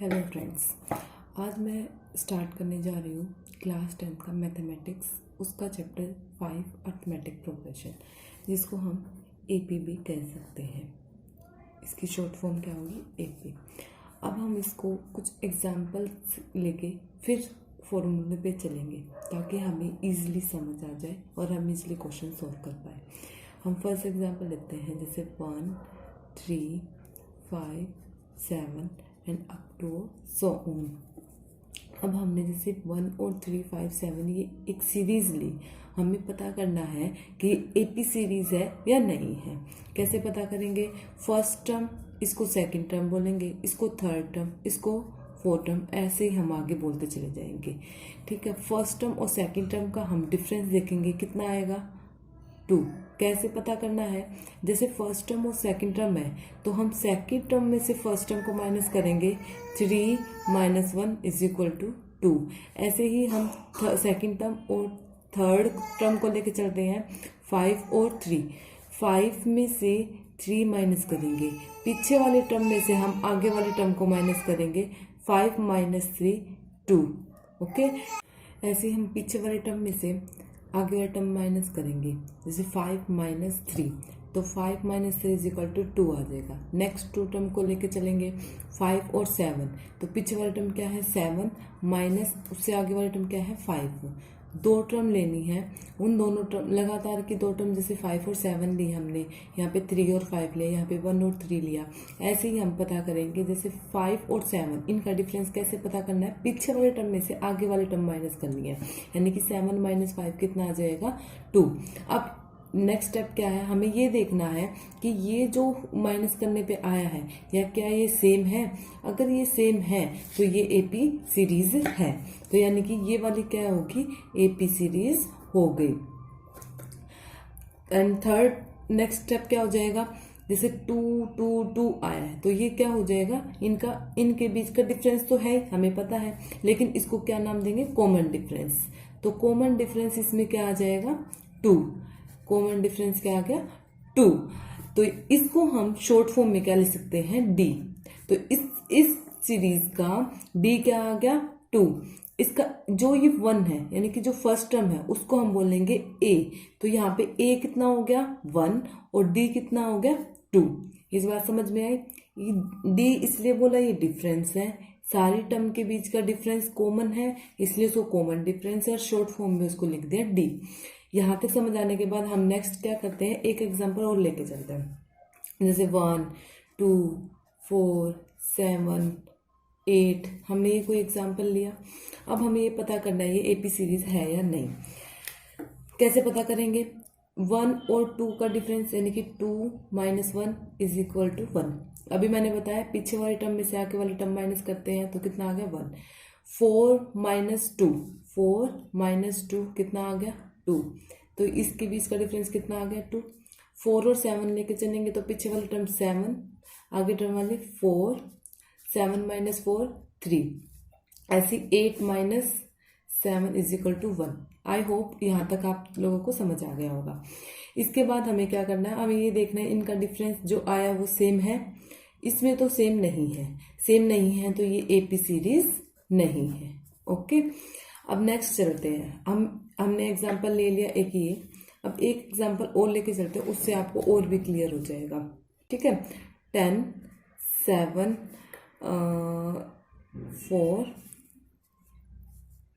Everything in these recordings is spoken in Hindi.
हेलो फ्रेंड्स, आज मैं स्टार्ट करने जा रही हूँ क्लास 10 का मैथमेटिक्स, उसका चैप्टर 5 अर्थमेटिक प्रोग्रेशन, जिसको हम एपी भी कह सकते हैं। इसकी शॉर्ट फॉर्म क्या होगी? एपी। अब हम इसको कुछ एग्जांपल्स लेके फिर फॉर्मूले पे चलेंगे ताकि हमें इजीली समझ आ जाए और हम इजीली क्वेश्चन सॉल्व कर पाए। हम फर्स्ट एग्जांपल लेते हैं, जैसे 1, 3, 5, 7 and up to so on. अब हमने जैसे 1 और 3, 5, 7 ये एक सीरीज ली। हमें पता करना है कि एपी सीरीज है या नहीं है। कैसे पता करेंगे? फर्स्ट टर्म इसको सेकंड टर्म बोलेंगे, इसको थर्ड टर्म, इसको फोर्थ टर्म, ऐसे ही हम आगे बोलते चले जाएंगे। ठीक है, फर्स्ट टर्म और सेकंड टर्म का हम डिफरेंस देखेंगे, कितना आएगा? 2। कैसे पता करना है? जैसे फर्स्ट टर्म और सेकंड टर्म है तो हम सेकंड टर्म में से फर्स्ट टर्म को माइनस करेंगे। 3 - 1 = 2। ऐसे ही हम सेकंड टर्म और थर्ड टर्म को लेके चलते हैं। 5 और 3, 5 में से 3 माइनस करेंगे, पीछे वाले टर्म में से हम आगे वाले टर्म को माइनस करेंगे। 5 - 3 2। ओके, ऐसे ही हम पीछे वाले टर्म में से आगे वाला टर्म माइनस करेंगे, जैसे 5 - 3, तो 5 - 3 = 2 आ जाएगा। नेक्स्ट 2 टर्म को लेके चलेंगे, 5 और 7, तो पीछे वाला टर्म क्या है? 7 माइनस उससे आगे वाला टर्म क्या है? 5। 2 टर्म लेनी है, उन दोनों टर्म लगातार की 2 टर्म, जैसे 5 और 7 ली हमने, यहाँ पे 3 और 5 लिया, यहाँ पे 1 और 3 लिया। ऐसे ही हम पता करेंगे, जैसे 5 और 7 इनका डिफरेंस कैसे पता करना है? पीछे वाले टर्म में से आगे वाले टर्म माइनस करनी है, यानी कि 7 - 5 कितना आ जाएगा? 2। अब नेक्स्ट स्टेप क्या है? हमें ये देखना है कि ये जो माइनस करने पे आया है या क्या ये सेम है। अगर ये सेम है तो ये एपी सीरीज है, तो यानी कि ये वाली क्या होगी? एपी सीरीज हो गई। एंड थर्ड नेक्स्ट स्टेप क्या हो जाएगा? जैसे 2 2 2 आया है तो ये क्या हो जाएगा? इनके बीच का डिफरेंस तो है, हमें पता है, लेकिन इसको क्या नाम देंगे? Common difference. तो कॉमन डिफरेंस इसमें क्या आ जाएगा? 2। कॉमन डिफरेंस क्या आ गया? 2। तो इसको हम शॉर्ट फॉर्म में क्या लिख सकते हैं? डी। तो इस सीरीज का डी क्या आ गया? 2। इसका जो ये 1 है, यानी कि जो फर्स्ट टर्म है, उसको हम बोलेंगे ए। तो यहाँ पे ए कितना हो गया? 1, और डी कितना हो गया? 2। इस बात समझ में आई? डी इसलिए बोला ये डिफरेंस है, सारी टर्म के बीच का डिफरेंस कॉमन है, इसलिए उसको कॉमन डिफरेंस है, और शॉर्ट फॉर्म में उसको लिख दिया डी। यहाँ तक समझ आने के बाद हम नेक्स्ट क्या करते हैं? एक एग्जांपल और लेके चलते हैं, जैसे 1 2 4 7 8। हमने ये कोई एग्जांपल लिया। अब हमें ये पता करना है ये एपी सीरीज है या नहीं। कैसे पता करेंगे? 1 और 2 का डिफरेंस, यानी कि 2 - 1 = 1। अभी मैंने बताया पीछे वाले टर्म में से आगे वाले टर्म माइनस करते हैं तो कितना आ गया? 1। 4 - 2, 4 - 2 कितना आ गया? 2। तो इसके बीच का डिफरेंस कितना आ गया? 2। 4 और 7 लेके चलेंगे तो पीछे वाले टर्म 7, आगे टर्म वाले 4, 7 - 4 3। ऐसे 8 - 7 = 1। आई होप यहाँ तक आप लोगों को समझ आ गया होगा। इसके बाद हमें क्या करना है? हमें ये देखना है इनका डिफरेंस जो आया वो सेम है। इसमें तो सेम नहीं है, सेम नहीं है तो ये एपी सीरीज नहीं है। ओके, अब नेक्स्ट चलते हैं। हमने एग्जांपल ले लिया एक ये, अब एक एग्जांपल और लेके चलते हैं, उससे आपको और भी क्लियर हो जाएगा। ठीक है, 10 7 4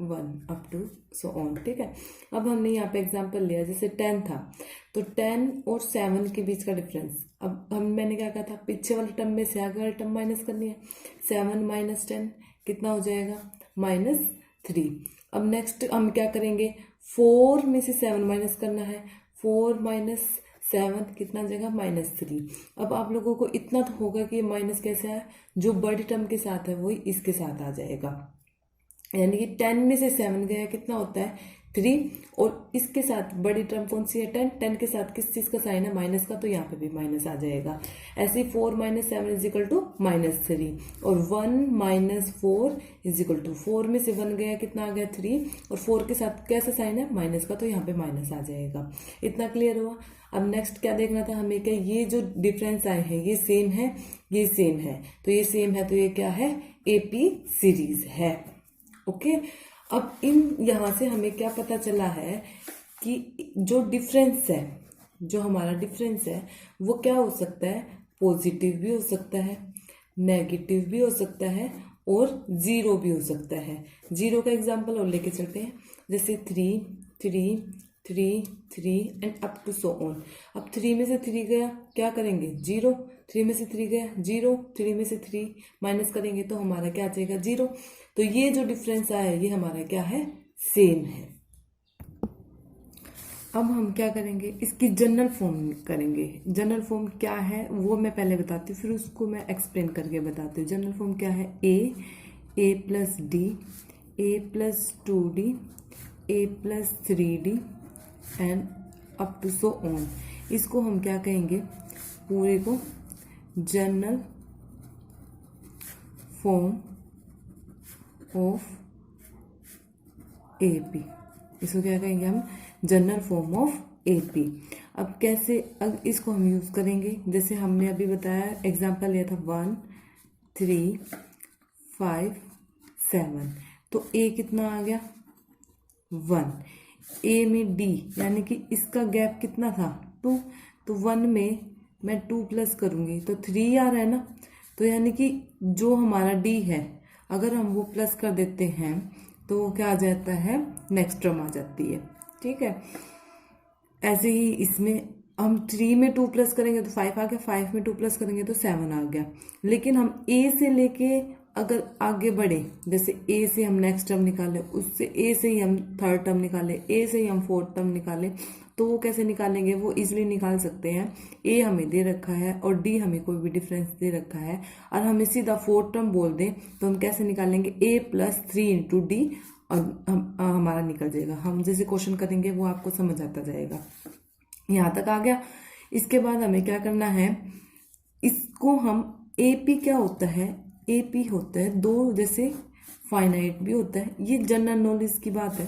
1 अप टू सो ऑन। ठीक है, अब हमने यहाँ पे एग्जांपल लिया, जैसे 10 था तो 10 और 7 के बीच का डिफरेंस, अब मैंने क्या कहा था? पीछे वाले टर्म में से आगे वाले टर्म माइनस करनी है। 7 - 10 कितना हो जाएगा? -3। अब नेक्स्ट हम क्या करेंगे? 4 में से 7 माइनस करना है। 4 - 7 कितना आ जाएगा? -3। अब आप लोगों को इतना तो होगा कि माइनस कैसे आया? जो बड़ी टर्म के साथ है वही इसके साथ आ जाएगा, यानी कि 10 में से 7 गया कितना होता है? 3 और इसके साथ बड़ी टर्म कौन सी है 10, 10 के साथ किस चीज का साइन है माइनस का, तो यहाँ पे भी माइनस आ जाएगा। ऐसे ही 4 - 7 इज इक्वल टू -3 और 1 - 4 इज इक्वल टू 4 में से 1 गया कितना आ गया 3 और 4 के साथ कैसा साइन है माइनस का, तो यहाँ पे माइनस आ जाएगा। इतना क्लियर हुआ। अब नेक्स्ट क्या देखना था हमें, क्या ये जो डिफरेंस आए हैं ये सेम है, ये सेम है, तो ये सेम है तो ये क्या है एपी सीरीज है। ओके, अब इन यहाँ से हमें क्या पता चला है कि जो डिफरेंस है, जो हमारा डिफरेंस है वो क्या हो सकता है, पॉजिटिव भी हो सकता है, नेगेटिव भी हो सकता है और जीरो भी हो सकता है। जीरो का एग्जांपल और लेके चलते हैं, जैसे 3 3 3 3 and up to so on. अब 3 में से 3 गया क्या करेंगे 0, 3 में से 3 गया 0, 3 में से 3 माइनस करेंगे तो हमारा क्या आ जाएगा 0। तो ये जो डिफरेंस आया है ये हमारा क्या है सेम है। अब हम क्या करेंगे, इसकी जनरल फॉर्म करेंगे। जनरल फॉर्म क्या है वो मैं पहले बताती हूँ, फिर उसको मैं एक्सप्लेन करके बताती हूँ। जनरल फॉर्म क्या है, a plus d, a plus 2d, a plus 3d and up to so on. इसको हम क्या कहेंगे, पूरे को जनरल फॉर्म ऑफ एपी। इसको क्या कहेंगे हम, जनरल फॉर्म ऑफ एपी। अब कैसे, अब इसको हम यूज करेंगे, जैसे हमने अभी बताया एग्जांपल लिया था 1 3 5 7, तो ए कितना आ गया 1। ए में डी यानी कि इसका गैप कितना था 2, तो 1 में मैं 2 प्लस करूंगी तो 3 आ रहा है ना, तो यानी कि जो हमारा डी है अगर हम वो प्लस कर देते हैं तो वो क्या आ जाता है नेक्स्ट टर्म आ जाती है। ठीक है, ऐसे ही इसमें हम 3 में 2 प्लस करेंगे तो 5 आ गया, 5 में 2 प्लस करेंगे तो 7 आ गया। लेकिन हम ए से लेके अगर आगे बढ़े, जैसे ए से हम नेक्स्ट टर्म निकाले, उससे ए से ही हम थर्ड टर्म निकाले, ए से ही हम फोर्थ टर्म निकाले, तो वो कैसे निकालेंगे, वो इजीली निकाल सकते हैं। ए हमें दे रखा है और डी हमें कोई भी डिफरेंस दे रखा है और हमें सीधा फोर्थ टर्म बोल दें तो हम कैसे निकालेंगे, ए प्लस 3 इंटू डी और हमारा निकल जाएगा। हम जैसे क्वेश्चन करेंगे वो आपको समझ आता जाएगा। यहाँ तक आ गया। इसके बाद हमें क्या करना है, इसको हम एपी क्या होता है, एपी होता है दो, जैसे फाइनाइट भी होता है। ये जनरल नॉलेज की बात है,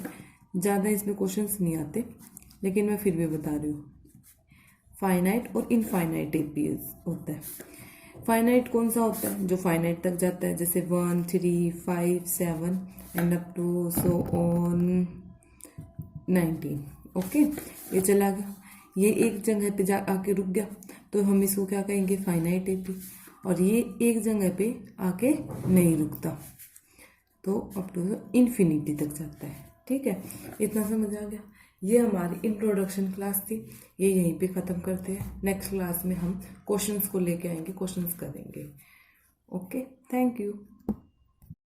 ज़्यादा इसमें क्वेश्चंस नहीं आते, लेकिन मैं फिर भी बता रही हूँ। फाइनाइट और इनफाइनाइट एपी होता है। फाइनाइट कौन सा होता है, जो फाइनाइट तक जाता है, जैसे 1 3 5 7 and up to so on 19। Okay, ये चला गया, ये एक जगह पे जा आके रुक गया तो हम इसको क्या कहेंगे फाइनाइट एपी। और ये एक जगह पे आके नहीं रुकता तो अप टू इन्फिनिटी तक जाता है। ठीक है, इतना समझ आ गया। ये हमारी इंट्रोडक्शन क्लास थी, ये यहीं पे ख़त्म करते हैं। नेक्स्ट क्लास में हम क्वेश्चंस को लेके आएंगे, क्वेश्चंस करेंगे। Okay, thank you.